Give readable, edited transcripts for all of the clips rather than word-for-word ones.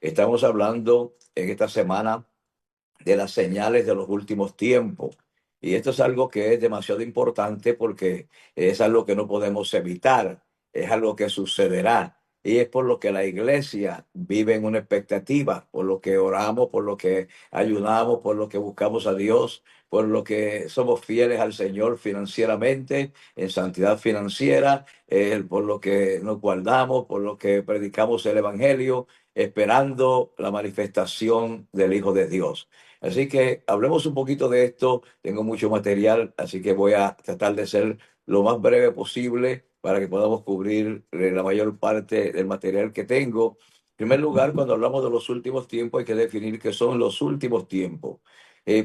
Estamos hablando en esta semana de las señales de los últimos tiempos. Y esto es algo que es demasiado importante porque es algo que no podemos evitar, es algo que sucederá. Y es por lo que la iglesia vive en una expectativa, por lo que oramos, por lo que ayunamos, por lo que buscamos a Dios, por lo que somos fieles al Señor financieramente, en santidad financiera, por lo que nos guardamos, por lo que predicamos el Evangelio, esperando la manifestación del Hijo de Dios. Así que hablemos un poquito de esto. Tengo mucho material, así que voy a tratar de ser lo más breve posible para que podamos cubrir la mayor parte del material que tengo. En primer lugar, cuando hablamos de los últimos tiempos, hay que definir qué son los últimos tiempos.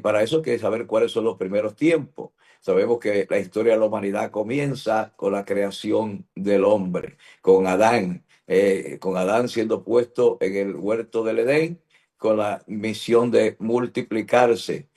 Para eso hay que saber cuáles son los primeros tiempos. Sabemos que la historia de la humanidad comienza con la creación del hombre, con Adán siendo puesto en el huerto del Edén con la misión de multiplicarse,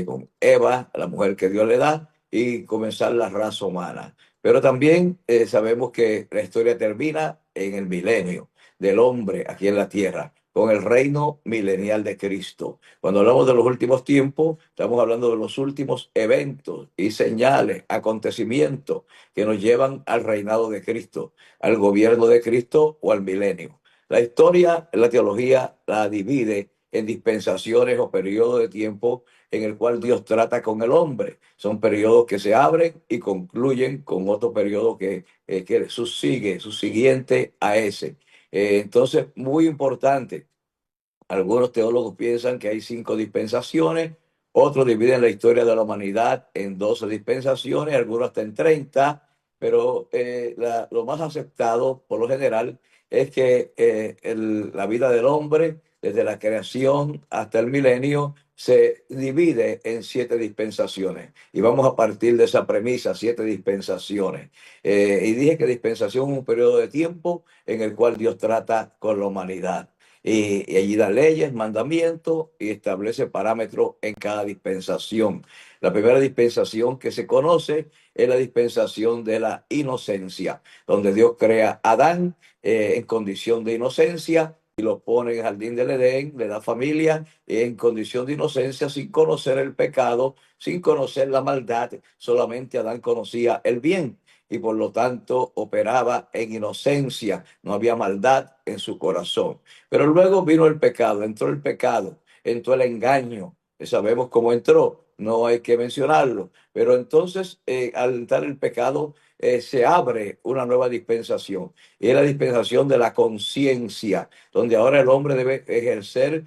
con Eva, la mujer que Dios le da, y comenzar la raza humana. Pero también sabemos que la historia termina en el milenio del hombre aquí en la tierra, con el reino milenial de Cristo. Cuando hablamos de los últimos tiempos, estamos hablando de los últimos eventos y señales, acontecimientos que nos llevan al reinado de Cristo, al gobierno de Cristo o al milenio. La historia, la teología la divide en dispensaciones o periodos de tiempo en el cual Dios trata con el hombre. Son periodos que se abren y concluyen con otro periodo que subsiguiente a ese. Entonces, muy importante. Algunos teólogos piensan que hay 5 dispensaciones, otros dividen la historia de la humanidad en 12 dispensaciones, algunos hasta en 30, pero lo más aceptado por lo general es que la vida del hombre, desde la creación hasta el milenio, se divide en 7 dispensaciones. Y vamos a partir de esa premisa, 7 dispensaciones. Y dije que dispensación es un periodo de tiempo en el cual Dios trata con la humanidad y allí da leyes, mandamientos y establece parámetros en cada dispensación. La primera dispensación que se conoce es la dispensación de la inocencia, donde Dios crea a Adán en condición de inocencia y lo pone en el jardín del Edén, le da familia en condición de inocencia, sin conocer el pecado, sin conocer la maldad, solamente Adán conocía el bien y por lo tanto operaba en inocencia, no había maldad en su corazón. Pero luego vino el pecado, entró el engaño, sabemos cómo entró, no hay que mencionarlo, pero entonces al entrar el pecado se abre una nueva dispensación y es la dispensación de la conciencia, donde ahora el hombre debe ejercer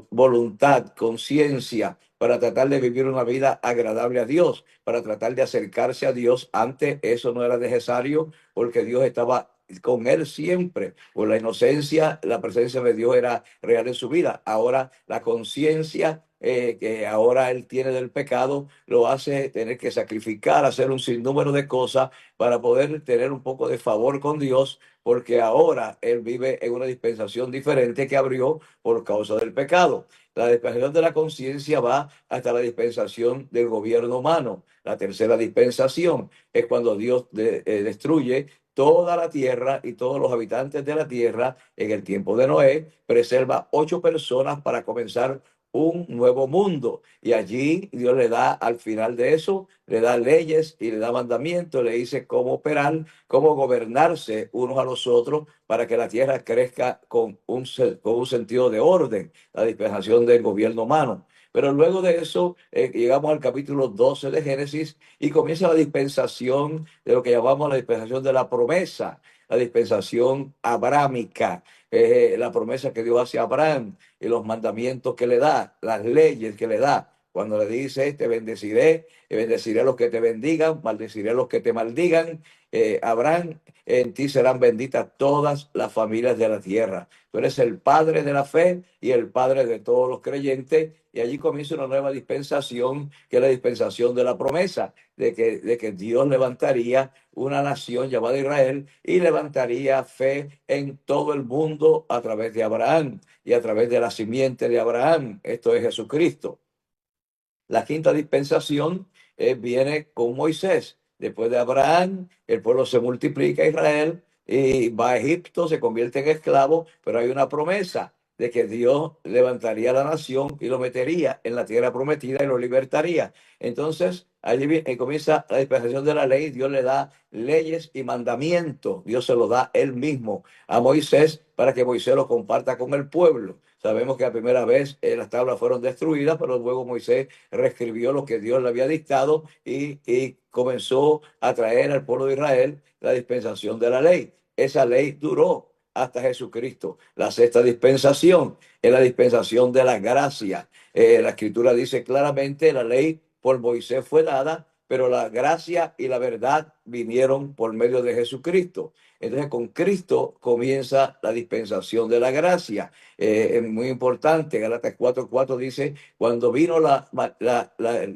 voluntad, conciencia, para tratar de vivir una vida agradable a Dios, para tratar de acercarse a Dios. Antes eso no era necesario porque Dios estaba con él siempre. Por la inocencia, la presencia de Dios era real en su vida. Ahora la conciencia que ahora él tiene del pecado lo hace tener que sacrificar, hacer un sinnúmero de cosas para poder tener un poco de favor con Dios, porque ahora él vive en una dispensación diferente que abrió por causa del pecado. La dispensación de la conciencia va hasta la dispensación del gobierno humano. La tercera dispensación es cuando Dios destruye toda la tierra y todos los habitantes de la tierra en el tiempo de Noé, preserva 8 personas para comenzar un nuevo mundo. Y allí Dios le da, al final de eso, le da leyes y le da mandamientos, le dice cómo operar, cómo gobernarse unos a los otros para que la tierra crezca con un sentido de orden, la dispensación del gobierno humano. Pero luego de eso, llegamos al capítulo 12 de Génesis y comienza la dispensación de lo que llamamos la dispensación de la promesa, la dispensación abrámica, la promesa que Dios hace a Abraham y los mandamientos que le da, las leyes que le da. Cuando le dice, te bendeciré, y bendeciré a los que te bendigan, maldeciré a los que te maldigan. Abraham, en ti serán benditas todas las familias de la tierra. Tú eres el padre de la fe y el padre de todos los creyentes. Y allí comienza una nueva dispensación, que es la dispensación de la promesa, de que Dios levantaría una nación llamada Israel y levantaría fe en todo el mundo a través de Abraham y a través de la simiente de Abraham. Esto es Jesucristo. La quinta dispensación viene con Moisés. Después de Abraham, el pueblo se multiplica, Israel, y va a Egipto, se convierte en esclavo, pero hay una promesa. de que Dios levantaría la nación y lo metería en la tierra prometida y lo libertaría. Entonces, comienza la dispensación de la ley. Dios le da leyes y mandamientos. Dios se lo da él mismo a Moisés para que Moisés lo comparta con el pueblo. Sabemos que la primera vez las tablas fueron destruidas, pero luego Moisés reescribió lo que Dios le había dictado y comenzó a traer al pueblo de Israel la dispensación de la ley. Esa ley duró hasta Jesucristo. La sexta dispensación es la dispensación de la gracia. La escritura dice claramente, la ley por Moisés fue dada, pero la gracia y la verdad vinieron por medio de Jesucristo. Entonces con Cristo comienza la dispensación de la gracia. Es muy importante. Gálatas 4:4 dice, cuando vino la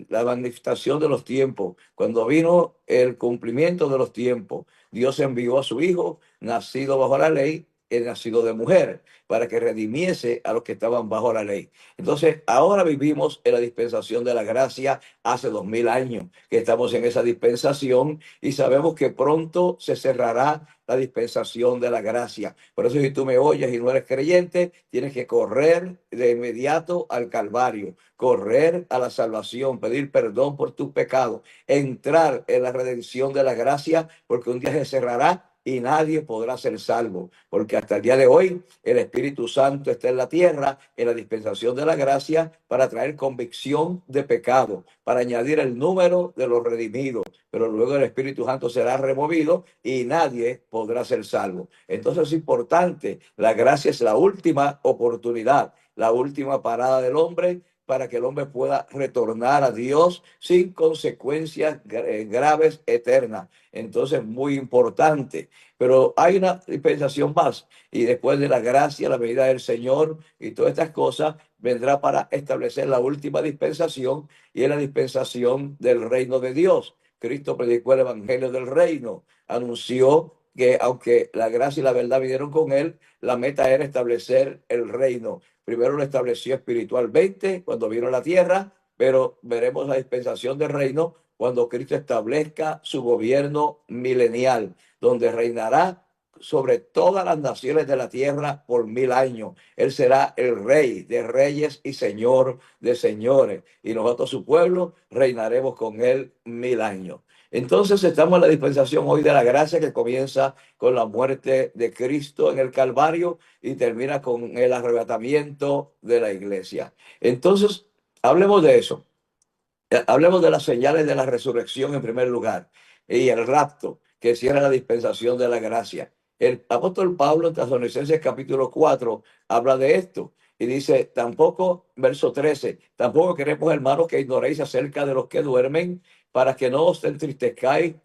manifestación de los tiempos, cuando vino el cumplimiento de los tiempos, Dios envió a su Hijo, nacido bajo la ley, nacido de mujer, para que redimiese a los que estaban bajo la ley. Entonces, ahora vivimos en la dispensación de la gracia hace 2000 años que estamos en esa dispensación y sabemos que pronto se cerrará la dispensación de la gracia. Por eso, si tú me oyes y no eres creyente, tienes que correr de inmediato al Calvario, correr a la salvación, pedir perdón por tus pecados, entrar en la redención de la gracia, porque un día se cerrará y nadie podrá ser salvo, porque hasta el día de hoy el Espíritu Santo está en la tierra, en la dispensación de la gracia, para traer convicción de pecado, para añadir el número de los redimidos, pero luego el Espíritu Santo será removido y nadie podrá ser salvo. Entonces es importante, la gracia es la última oportunidad, la última parada del hombre para que el hombre pueda retornar a Dios sin consecuencias graves eternas. Entonces, muy importante. Pero hay una dispensación más. Y después de la gracia, la venida del Señor y todas estas cosas, vendrá para establecer la última dispensación y es la dispensación del reino de Dios. Cristo predicó el evangelio del reino, anunció que aunque la gracia y la verdad vinieron con él, la meta era establecer el reino. Primero lo estableció espiritualmente cuando vino a la tierra, pero veremos la dispensación del reino cuando Cristo establezca su gobierno milenial, donde reinará sobre todas las naciones de la tierra por 1000 años. Él será el rey de reyes y señor de señores. Y nosotros, su pueblo, reinaremos con él 1000 años. Entonces estamos en la dispensación hoy de la gracia que comienza con la muerte de Cristo en el Calvario y termina con el arrebatamiento de la iglesia. Entonces, hablemos de eso. Hablemos de las señales de la resurrección en primer lugar y el rapto que cierra la dispensación de la gracia. El apóstol Pablo en Tesalonicenses capítulo 4 habla de esto y dice, tampoco, verso 13, tampoco queremos, hermanos, que ignoréis acerca de los que duermen para que no os entristezcáis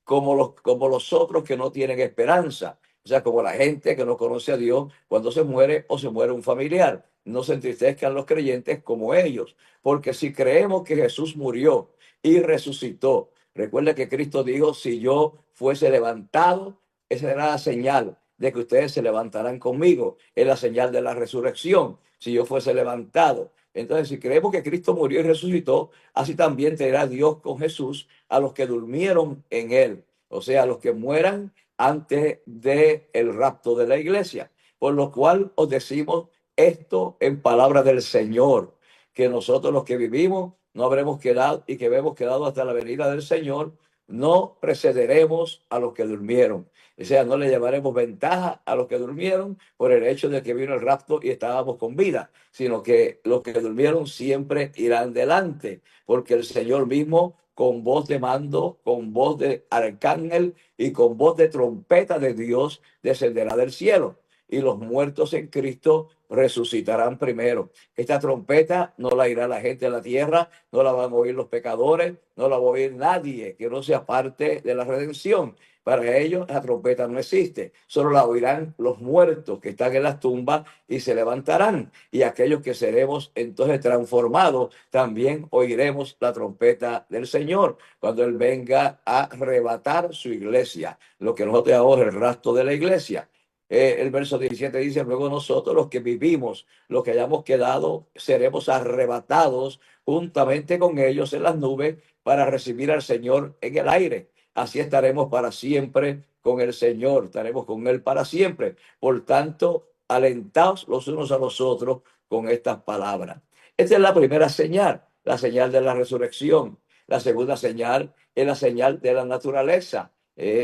como los otros que no tienen esperanza. O sea, como la gente que no conoce a Dios cuando se muere o se muere un familiar. No se entristezcan los creyentes como ellos. Porque si creemos que Jesús murió y resucitó, recuerda que Cristo dijo, si yo fuese levantado, esa será la señal de que ustedes se levantarán conmigo. Es la señal de la resurrección. Si yo fuese levantado. Entonces, si creemos que Cristo murió y resucitó, así también tendrá Dios con Jesús a los que durmieron en él, o sea, a los que mueran antes del rapto de la iglesia. Por lo cual os decimos esto en palabra del Señor, que nosotros los que vivimos no habremos quedado y que hemos quedado hasta la venida del Señor, no precederemos a los que durmieron. O sea, no le llevaremos ventaja a los que durmieron por el hecho de que vino el rapto y estábamos con vida, sino que los que durmieron siempre irán delante, porque el Señor mismo con voz de mando, con voz de arcángel y con voz de trompeta de Dios descenderá del cielo. Y los muertos en Cristo resucitarán primero. Esta trompeta no la irá la gente de la tierra, no la van a oír los pecadores, no la va a oír nadie que no sea parte de la redención. Para ellos la trompeta no existe, solo la oirán los muertos que están en las tumbas y se levantarán. Y aquellos que seremos entonces transformados, también oiremos la trompeta del Señor cuando Él venga a arrebatar su iglesia, lo que nosotros llamamos el rapto de la iglesia. El verso 17 dice, luego nosotros los que vivimos, los que hayamos quedado, seremos arrebatados juntamente con ellos en las nubes para recibir al Señor en el aire. Así estaremos para siempre con el Señor, estaremos con Él para siempre. Por tanto, alentaos los unos a los otros con estas palabras. Esta es la primera señal, la señal de la resurrección. La segunda señal es la señal de la naturaleza,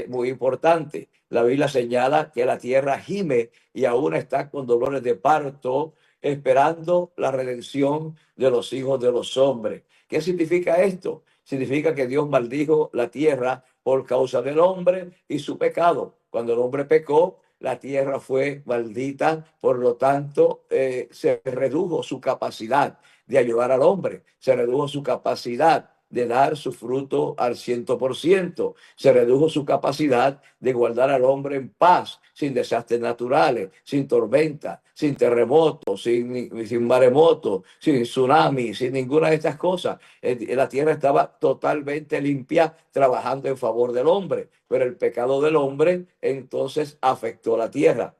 muy importante. La Biblia señala que la tierra gime y aún está con dolores de parto, esperando la redención de los hijos de los hombres. ¿Qué significa esto? Significa que Dios maldijo la tierra por causa del hombre y su pecado. Cuando el hombre pecó, la tierra fue maldita, por lo tanto, se redujo su capacidad de ayudar al hombre, se redujo su capacidad de dar su fruto al 100%. Se redujo su capacidad de guardar al hombre en paz, sin desastres naturales, sin tormenta, sin terremotos, sin maremotos, sin tsunami, sin ninguna de estas cosas. La tierra estaba totalmente limpia, trabajando en favor del hombre, pero el pecado del hombre entonces afectó la tierra.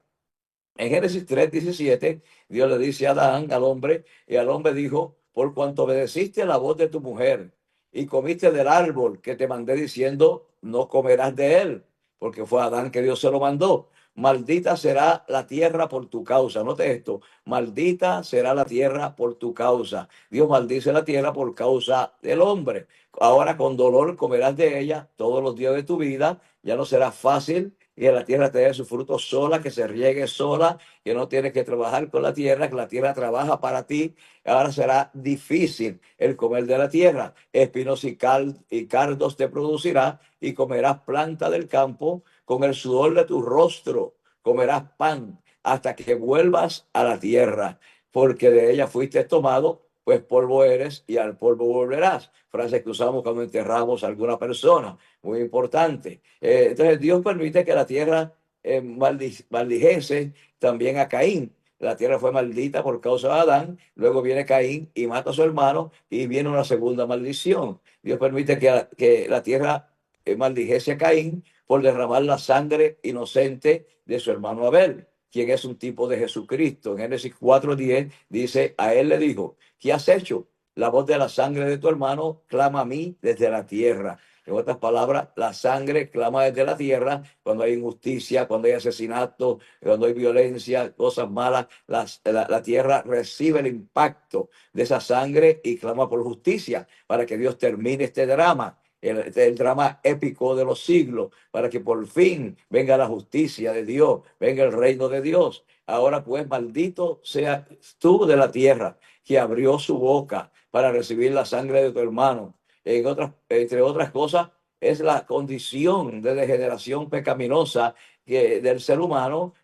En Génesis 3:17, Dios le dice a Adán, al hombre, y al hombre dijo: por cuanto obedeciste la voz de tu mujer y comiste del árbol que te mandé diciendo, no comerás de él, porque fue Adán que Dios se lo mandó. Maldita será la tierra por tu causa. Note esto: maldita será la tierra por tu causa. Dios maldice la tierra por causa del hombre. Ahora con dolor comerás de ella todos los días de tu vida. Ya no será fácil y en la tierra te dé su fruto sola, que se riegue sola, que no tienes que trabajar con la tierra, que la tierra trabaja para ti. Ahora será difícil el comer de la tierra. Espinos y cardos te producirá y comerás planta del campo con el sudor de tu rostro. Comerás pan hasta que vuelvas a la tierra, porque de ella fuiste tomado, pues polvo eres y al polvo volverás. Frase que usamos cuando enterramos a alguna persona, muy importante. Entonces Dios permite que la tierra maldijese también a Caín. La tierra fue maldita por causa de Adán, luego viene Caín y mata a su hermano y viene una segunda maldición. Dios permite que la tierra maldijese a Caín por derramar la sangre inocente de su hermano Abel, quien es un tipo de Jesucristo. En Génesis 4:10 dice: a él le dijo, ¿qué has hecho? La voz de la sangre de tu hermano clama a mí desde la tierra. En otras palabras, la sangre clama desde la tierra cuando hay injusticia, cuando hay asesinato, cuando hay violencia, cosas malas. La tierra recibe el impacto de esa sangre y clama por justicia para que Dios termine este drama. El drama épico de los siglos, para que por fin venga la justicia de Dios, venga el reino de Dios. Ahora pues, maldito sea tú de la tierra, que abrió su boca para recibir la sangre de tu hermano. Entre otras cosas, es la condición de degeneración pecaminosa del ser humano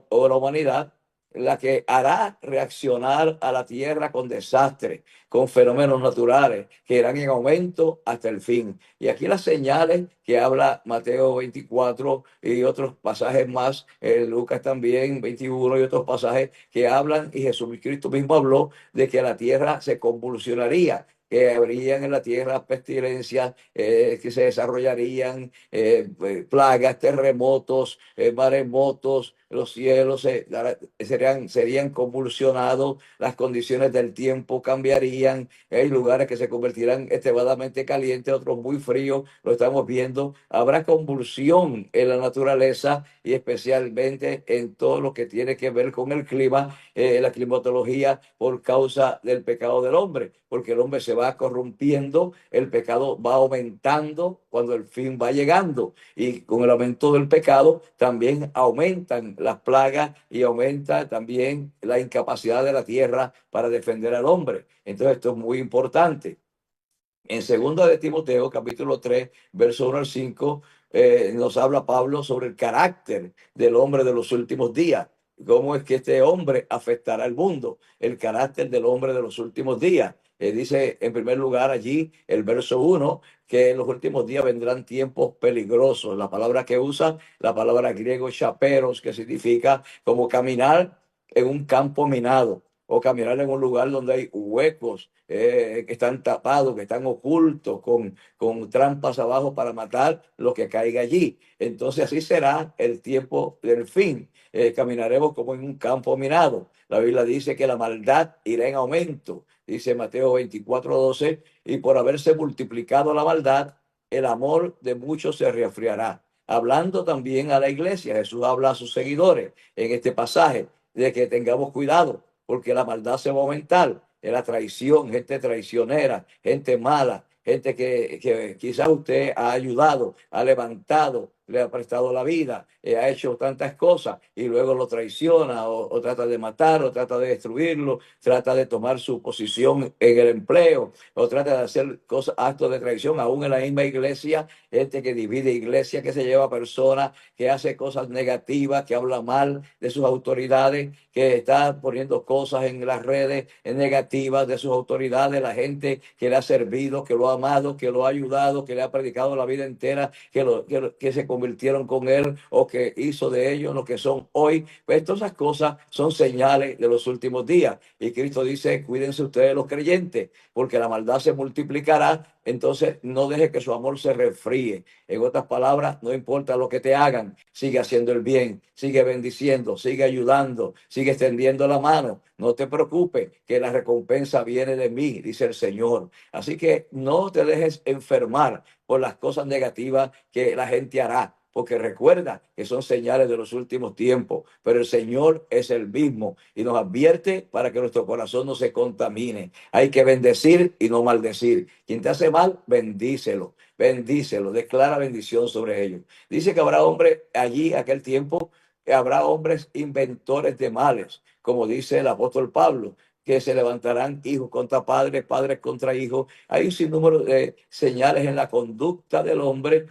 o la humanidad la que hará reaccionar a la tierra con desastres, con fenómenos naturales que irán en aumento hasta el fin. Y aquí las señales que habla Mateo 24 y otros pasajes más, Lucas también 21 y otros pasajes que hablan, y Jesucristo mismo habló de que la tierra se convulsionaría, que habrían en la tierra pestilencias, que se desarrollarían plagas, terremotos, maremotos, los cielos serían convulsionados, las condiciones del tiempo cambiarían, hay lugares que se convertirán extremadamente calientes, otros muy fríos, lo estamos viendo. Habrá convulsión en la naturaleza y especialmente en todo lo que tiene que ver con el clima, la climatología, por causa del pecado del hombre, porque el hombre se va corrompiendo, el pecado va aumentando cuando el fin va llegando, y con el aumento del pecado también aumentan las plagas y aumenta también la incapacidad de la tierra para defender al hombre. Entonces esto es muy importante. En segunda de Timoteo, capítulo 3, verso 1 al 5, nos habla Pablo sobre el carácter del hombre de los últimos días. ¿Cómo es que este hombre afectará al mundo? El carácter del hombre de los últimos días. Dice en primer lugar allí el verso 1 que en los últimos días vendrán tiempos peligrosos. La palabra que usa, la palabra griego chaperos, que significa como caminar en un campo minado o caminar en un lugar donde hay huecos, que están tapados, que están ocultos, con trampas abajo para matar lo que caiga allí. Entonces así será el tiempo del fin. Caminaremos como en un campo minado. La Biblia dice que la maldad irá en aumento. Dice Mateo 24:12, y por haberse multiplicado la maldad, el amor de muchos se resfriará. Hablando también a la iglesia, Jesús habla a sus seguidores en este pasaje. de que tengamos cuidado, porque la maldad se va a aumentar, la traición, gente traicionera, gente mala, gente que quizás usted ha ayudado, ha levantado, le ha prestado la vida, ha hecho tantas cosas y luego lo traiciona o trata de matar o trata de destruirlo, trata de tomar su posición en el empleo o trata de hacer cosas, actos de traición, aún en la misma iglesia, gente que divide iglesia, que se lleva personas, que hace cosas negativas, que habla mal de sus autoridades, que está poniendo cosas en las redes negativas de sus autoridades, la gente que le ha servido, que lo ha amado, que lo ha ayudado, que le ha predicado la vida entera, que se convirtieron con él o que hizo de ellos lo que son hoy. Pues todas esas cosas son señales de los últimos días. Y Cristo dice, cuídense ustedes los creyentes, porque la maldad se multiplicará. Entonces no deje que su amor se refríe. En otras palabras, no importa lo que te hagan, sigue haciendo el bien, sigue bendiciendo, sigue ayudando, sigue extendiendo la mano. No te preocupes, que la recompensa viene de mí, dice el Señor. Así que no te dejes enfermar por las cosas negativas que la gente hará, porque recuerda que son señales de los últimos tiempos, pero el Señor es el mismo y nos advierte para que nuestro corazón no se contamine. Hay que bendecir y no maldecir. Quien te hace mal, bendícelo, bendícelo, declara bendición sobre ellos. Dice que habrá hombres allí, aquel tiempo, habrá hombres inventores de males, como dice el apóstol Pablo, que se levantarán hijos contra padres, padres contra hijos. Hay un sinnúmero de señales en la conducta del hombre,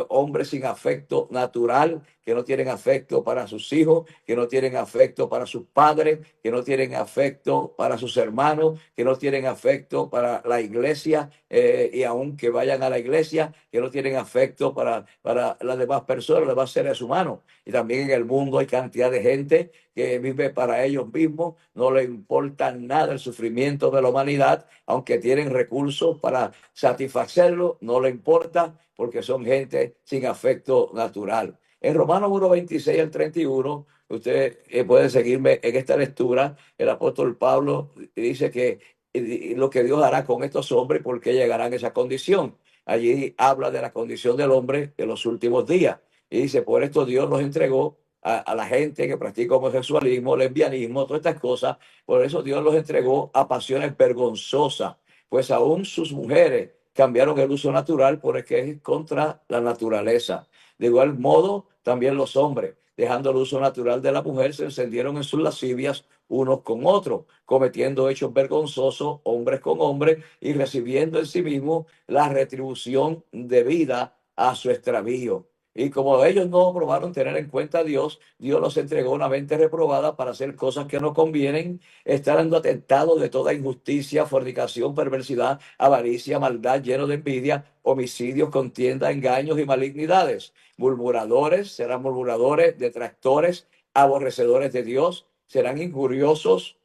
hombres sin afecto natural, que no tienen afecto para sus hijos, que no tienen afecto para sus padres, que no tienen afecto para sus hermanos, que no tienen afecto para la iglesia, y aunque vayan a la iglesia, que no tienen afecto para las demás personas, los demás seres humanos. Y también en el mundo hay cantidad de gente que vive para ellos mismos, no le importa nada el sufrimiento de la humanidad, aunque tienen recursos para satisfacerlo, no le importa porque son gente sin afecto natural. En Romanos 1, 26 al 31, usted puede seguirme en esta lectura. El apóstol Pablo dice que lo que Dios hará con estos hombres, porque llegarán a esa condición. Allí habla de la condición del hombre en los últimos días. Y dice, por esto Dios los entregó a la gente que practica homosexualismo, lesbianismo, todas estas cosas. Por eso Dios los entregó a pasiones vergonzosas, pues aún sus mujeres cambiaron el uso natural porque es contra la naturaleza. De igual modo, también los hombres, dejando el uso natural de la mujer, se encendieron en sus lascivias unos con otros, cometiendo hechos vergonzosos, hombres con hombres, y recibiendo en sí mismos la retribución debida a su extravío. Y como ellos no probaron tener en cuenta a Dios, Dios los entregó una mente reprobada para hacer cosas que no convienen, estarán atentados de toda injusticia, fornicación, perversidad, avaricia, maldad, lleno de envidia, homicidios, contienda, engaños y malignidades. Murmuradores, serán murmuradores, detractores, aborrecedores de Dios, serán injuriosos,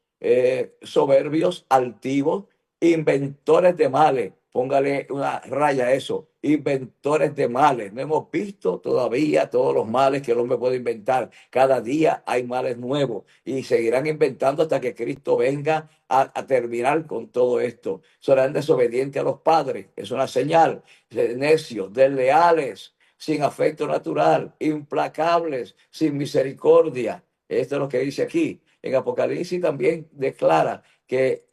soberbios, altivos, inventores de males. Póngale una raya a eso. Inventores de males. No hemos visto todavía todos los males que el hombre puede inventar. Cada día hay males nuevos y seguirán inventando hasta que Cristo venga a terminar con todo esto. Serán desobedientes a los padres. Es una señal. Necios, desleales, sin afecto natural, implacables, sin misericordia. Esto es lo que dice aquí. En Apocalipsis también declara que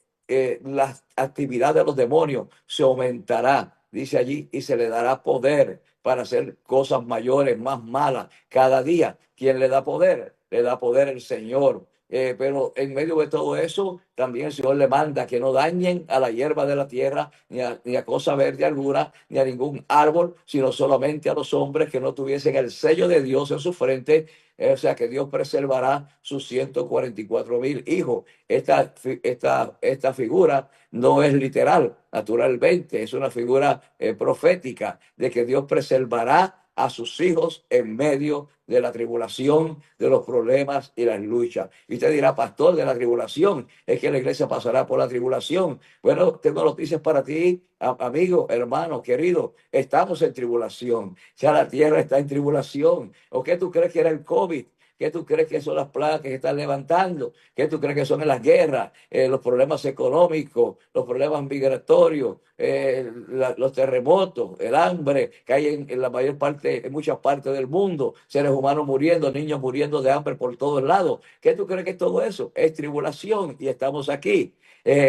las actividades de los demonios se aumentará, dice allí, y se le dará poder para hacer cosas mayores, más malas, cada día. ¿Quién le da poder? Le da poder el Señor. Pero en medio de todo eso, también el Señor le manda que no dañen a la hierba de la tierra, ni a cosa verde alguna, ni a ningún árbol, sino solamente a los hombres que no tuviesen el sello de Dios en su frente. O sea que Dios preservará sus 144,000 hijos. Esta figura no es literal, naturalmente, es una figura profética de que Dios preservará a sus hijos en medio de la tribulación, de los problemas y las luchas. Y usted dirá, pastor, de la tribulación, es que la iglesia pasará por la tribulación. Bueno, tengo noticias para ti, amigo, hermano, querido. Estamos en tribulación. Ya la tierra está en tribulación. ¿O qué tú crees que era el COVID? ¿Qué tú crees que son las plagas que se están levantando? ¿Qué tú crees que son las guerras, los problemas económicos, los problemas migratorios, los terremotos, el hambre que hay en la mayor parte, en muchas partes del mundo, seres humanos muriendo, niños muriendo de hambre por todos lados? ¿Qué tú crees que es todo eso? Es tribulación y estamos aquí.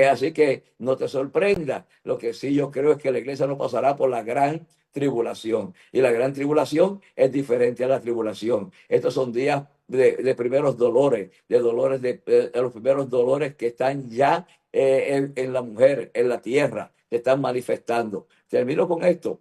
Así que no te sorprenda. Lo que sí yo creo es que la iglesia no pasará por la gran tribulación. Y la gran tribulación es diferente a la tribulación. Estos son días de primeros dolores, de los primeros dolores que están ya en la mujer, en la tierra, se están manifestando. Termino con esto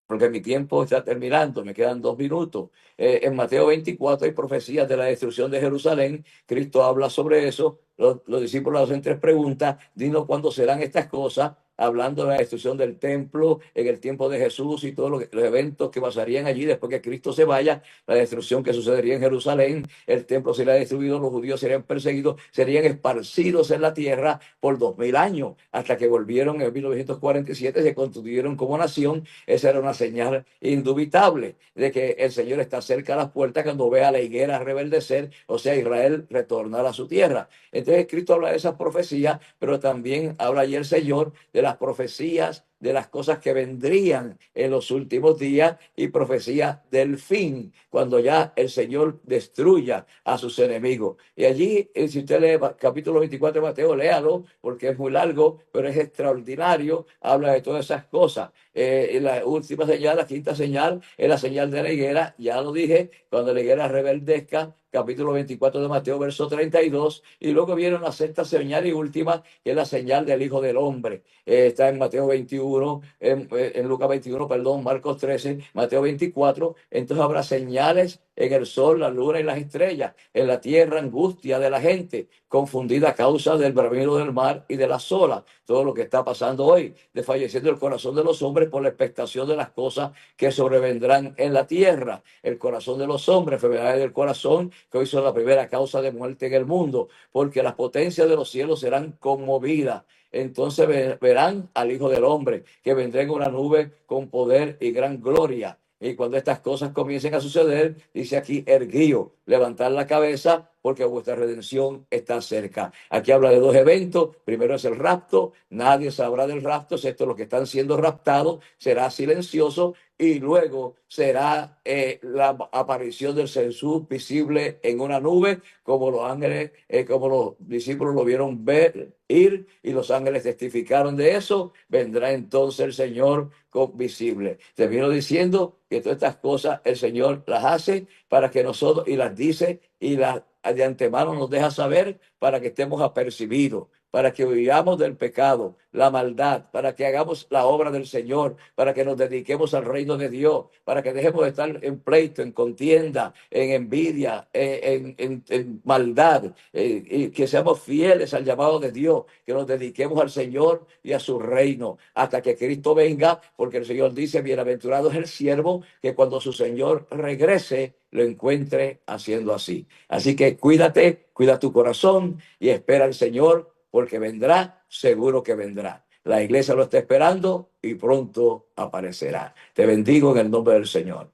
porque mi tiempo está terminando, me quedan 2 minutos. En Mateo 24 hay profecías de la destrucción de Jerusalén. Cristo habla sobre eso. Los discípulos hacen 3 preguntas. Dinos cuándo serán estas cosas, hablando de la destrucción del templo en el tiempo de Jesús y todos los eventos que pasarían allí después que Cristo se vaya, la destrucción que sucedería en Jerusalén, el templo sería destruido, los judíos serían perseguidos, serían esparcidos en la tierra por 2000 años, hasta que volvieron en 1947, se constituyeron como nación. Esa era una señal indubitable de que el Señor está cerca a las puertas cuando ve a la higuera rebeldecer, o sea, Israel retornar a su tierra. Entonces Cristo habla de esas profecías, pero también habla allí el Señor de las profecías, de las cosas que vendrían en los últimos días y profecías del fin, cuando ya el Señor destruya a sus enemigos. Y allí, si usted lee capítulo 24 de Mateo, léalo, porque es muy largo, pero es extraordinario, habla de todas esas cosas. La última señal, la quinta señal, es la señal de la higuera, ya lo dije, cuando la higuera rebeldezca, capítulo 24 de Mateo, verso 32, y luego viene una sexta señal y última, que es la señal del Hijo del Hombre. Está en Mateo 21, en Lucas 21, perdón, Marcos 13, Mateo 24. Entonces habrá señales en el sol, la luna y las estrellas, en la tierra angustia de la gente, confundida a causa del bramido del mar y de las olas. Todo lo que está pasando hoy, desfalleciendo el corazón de los hombres por la expectación de las cosas que sobrevendrán en la tierra. El corazón de los hombres, enfermedades del corazón, que hoy son la primera causa de muerte en el mundo, porque las potencias de los cielos serán conmovidas. Entonces verán al Hijo del Hombre, que vendrá en una nube con poder y gran gloria. Y cuando estas cosas comiencen a suceder, dice aquí, erguíos, levantar la cabeza, porque vuestra redención está cerca. Aquí habla de 2 eventos. Primero es el rapto. Nadie sabrá del rapto, excepto los que están siendo raptados. Será silencioso. Y luego será la aparición del Jesús visible en una nube, como los ángeles, como los discípulos lo vieron ir, y los ángeles testificaron de eso. Vendrá entonces el Señor visible. Termino diciendo que todas estas cosas el Señor las hace para que nosotros, y las dice, y las de antemano nos deja saber para que estemos apercibidos, para que vivamos del pecado, la maldad, para que hagamos la obra del Señor, para que nos dediquemos al reino de Dios, para que dejemos de estar en pleito, en contienda, en envidia, en maldad, y que seamos fieles al llamado de Dios, que nos dediquemos al Señor y a su reino, hasta que Cristo venga, porque el Señor dice, bienaventurado es el siervo, que cuando su Señor regrese, lo encuentre haciendo así. Así que cuídate, cuida tu corazón y espera al Señor, porque vendrá, seguro que vendrá. La iglesia lo está esperando y pronto aparecerá. Te bendigo en el nombre del Señor.